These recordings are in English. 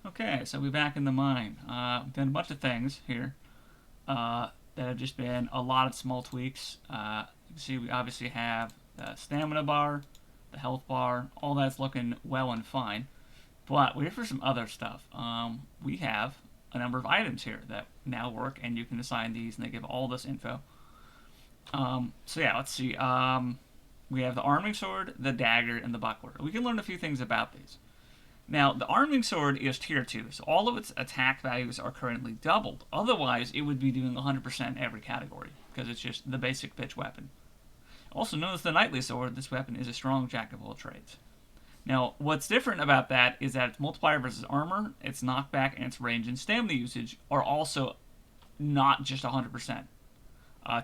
Okay, so we're back in the mine. We've done a bunch of things here that have just been a lot of small tweaks. You can see we obviously have the stamina bar, the health bar, all that's looking well and fine. But we're here for some other stuff. We have a number of items here that now work, and you can assign these, and they give all this info. So yeah, let's see. We have the arming sword, the dagger, and the buckler. We can learn a few things about these. Now, the arming sword is tier 2, so all of its attack values are currently doubled. Otherwise, it would be doing 100% every category, because it's just the basic bitch weapon. Also known as the knightly sword, this weapon is a strong jack of all trades. Now, what's different about that is that its multiplier versus armor, its knockback, and its range and stamina usage are also not just 100%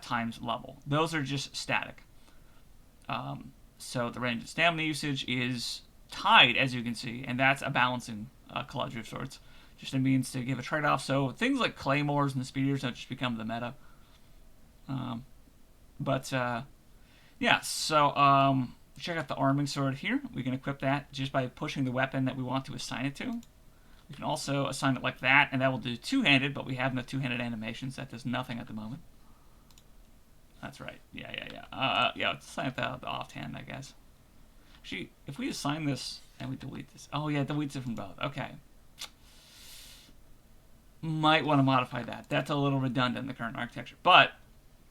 times level. Those are just static. So the range and stamina usage is tied, as you can see, and that's a balancing collage of sorts. Just a means to give a trade-off. So things like claymores and spears don't just become the meta. But yeah, so check out the arming sword here. We can equip that just by pushing the weapon that we want to assign it to. We can also assign it like that, and that will do two-handed, but we have no two-handed animations. That does nothing at the moment. That's right. Yeah, let's assign it the offhand, I guess. Actually, if we assign this and we delete this. Oh, yeah, it deletes it from both. Okay. Might want to modify that. That's a little redundant in the current architecture, but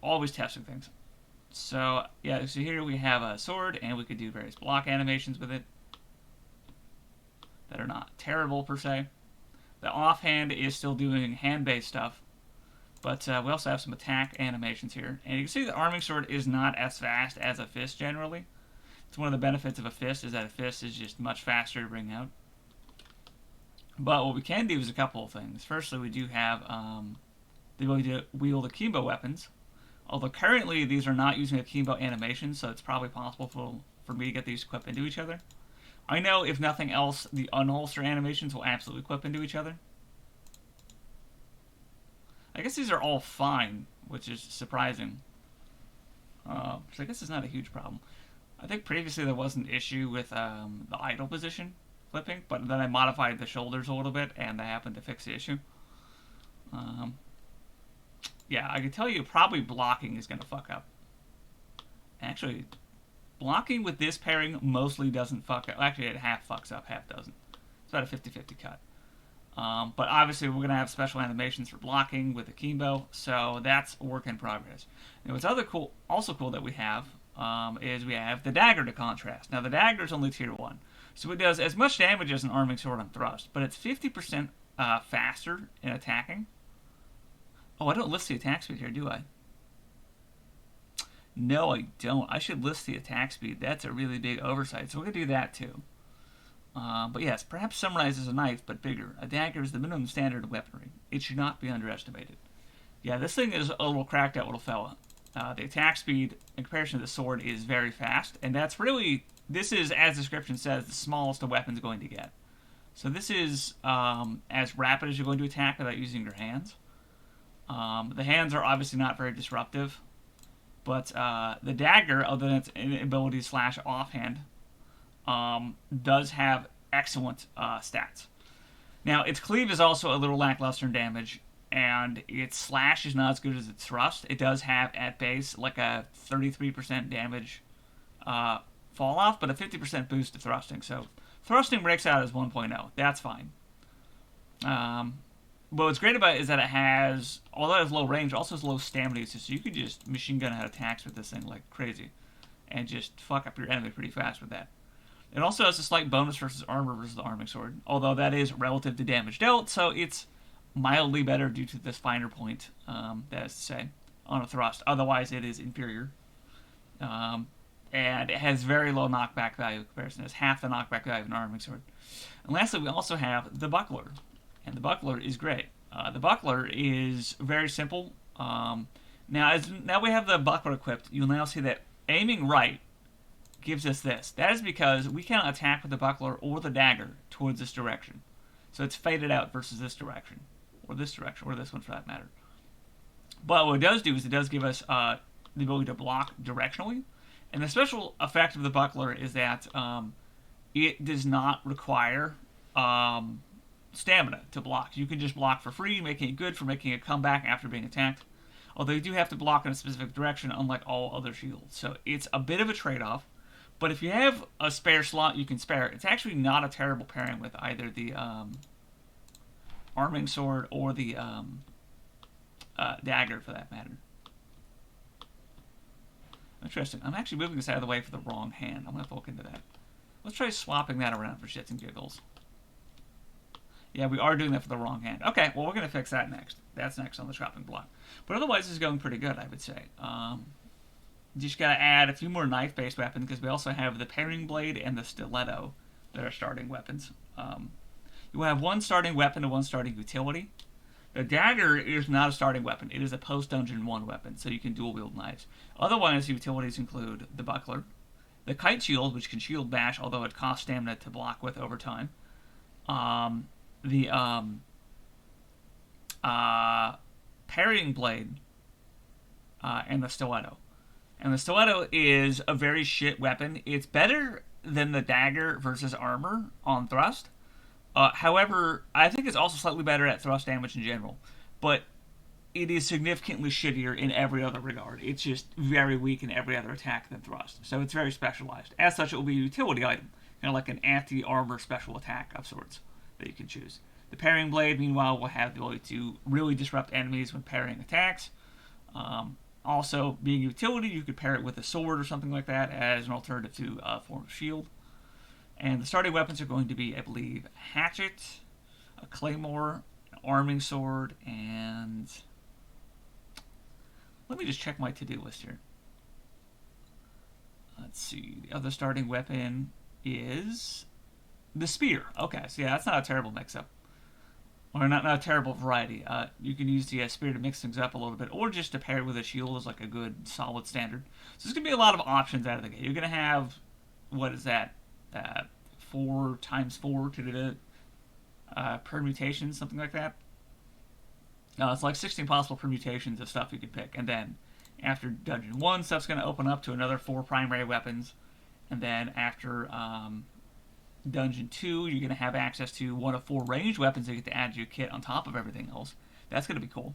always testing things. So, yeah, so here we have a sword, and we could do various block animations with it that are not terrible, per se. The offhand is still doing hand-based stuff, but we also have some attack animations here. And you can see the arming sword is not as fast as a fist, generally. It's one of the benefits of a fist is that a fist is just much faster to bring out. But what we can do is a couple of things. Firstly, we do have the ability to wield akimbo weapons. Although currently these are not using akimbo animation, so it's probably possible for me to get these equipped into each other. I know, if nothing else, the unholster animations will absolutely equip into each other. I guess these are all fine, which is surprising. So I guess it's not a huge problem. I think previously there was an issue with the idle position flipping, but then I modified the shoulders a little bit, and that happened to fix the issue. Yeah, I can tell you probably blocking is going to fuck up. Actually, blocking with this pairing mostly doesn't fuck up. Actually, it half fucks up, half doesn't. It's about a 50-50 cut. But obviously, we're going to have special animations for blocking with akimbo, so that's a work in progress. And what's also cool that we have is we have the dagger to contrast. Now, the dagger is only tier 1, so it does as much damage as an arming sword on thrust, but it's 50% faster in attacking. Oh, I don't list the attack speed here, do I? No, I don't. I should list the attack speed. That's a really big oversight, so we're going to do that too. But yes, perhaps summarized as a knife, but bigger. A dagger is the minimum standard of weaponry. It should not be underestimated. Yeah, this thing is a little cracked out little fella. The attack speed, in comparison to the sword, is very fast, and that's really, this is, as the description says, the smallest a weapon's going to get. So this is as rapid as you're going to attack without using your hands. The hands are obviously not very disruptive, but the dagger, other than its ability to slash offhand, does have excellent stats. Now, its cleave is also a little lackluster in damage, and its slash is not as good as its thrust. It does have, at base, like a 33% damage fall off, but a 50% boost to thrusting. So thrusting breaks out as 1.0. That's fine. But what's great about it is that it has, although it has low range, it also has low stamina usage, so you could just machine gun out attacks with this thing like crazy, and just fuck up your enemy pretty fast with that. It also has a slight bonus versus armor versus the arming sword, although that is relative to damage dealt, so it's mildly better due to this finer point, that is to say, on a thrust. Otherwise, it is inferior. And it has very low knockback value in comparison. It's half the knockback value of an arming sword. And lastly, we also have the buckler. And the buckler is great. The buckler is very simple. Now we have the buckler equipped, you'll now see that aiming right gives us this. That is because we cannot attack with the buckler or the dagger towards this direction. So it's faded out versus this direction, or this one for that matter. But what it does do is it does give us the ability to block directionally. And the special effect of the buckler is that it does not require stamina to block. You can just block for free, making it good for making a comeback after being attacked. Although you do have to block in a specific direction, unlike all other shields. So it's a bit of a trade-off. But if you have a spare slot you can spare, it's actually not a terrible pairing with either the arming sword or the dagger, for that matter. Interesting. I'm actually moving this out of the way for the wrong hand. I'm going to have to look into that. Let's try swapping that around for shits and giggles. Yeah, we are doing that for the wrong hand. Okay, well, we're going to fix that next. That's next on the chopping block. But otherwise, this is going pretty good, I would say. Just got to add a few more knife-based weapons, because we also have the paring blade and the stiletto that are starting weapons. You will have one starting weapon and one starting utility. The dagger is not a starting weapon. It is a post-dungeon 1 weapon, so you can dual-wield knives. Otherwise, utilities include the buckler, the kite shield, which can shield bash, although it costs stamina to block with over time, the parrying blade, and the stiletto. And the stiletto is a very shit weapon. It's better than the dagger versus armor on thrust. However, I think it's also slightly better at thrust damage in general. But it is significantly shittier in every other regard. It's just very weak in every other attack than thrust. So it's very specialized. As such, it will be a utility item. Kind of like an anti-armor special attack of sorts that you can choose. The parrying blade, meanwhile, will have the ability to really disrupt enemies when parrying attacks. Also, being a utility, you could pair it with a sword or something like that as an alternative to a form of shield. And the starting weapons are going to be, I believe, a hatchet, a claymore, an arming sword, and... Let me just check my to-do list here. Let's see. The other starting weapon is the spear. Okay, so yeah, that's not a terrible mix-up. Or not a terrible variety. You can use the spear to mix things up a little bit, or just to pair with a shield as like a good, solid standard. So there's going to be a lot of options out of the gate. You're going to have, what is that, 4 times 4 to the permutations, something like that. It's like 16 possible permutations of stuff you could pick. And then after Dungeon 1, stuff's going to open up to another 4 primary weapons. And then after Dungeon 2, you're going to have access to one of 4 ranged weapons that you get to add to your kit on top of everything else. That's going to be cool.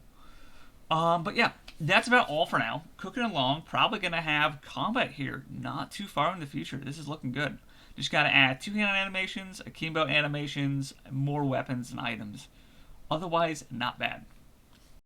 But yeah, that's about all for now. Cooking along, probably going to have combat here not too far in the future. This is looking good. Just got to add 2-hand animations, akimbo animations, more weapons and items. Otherwise, not bad.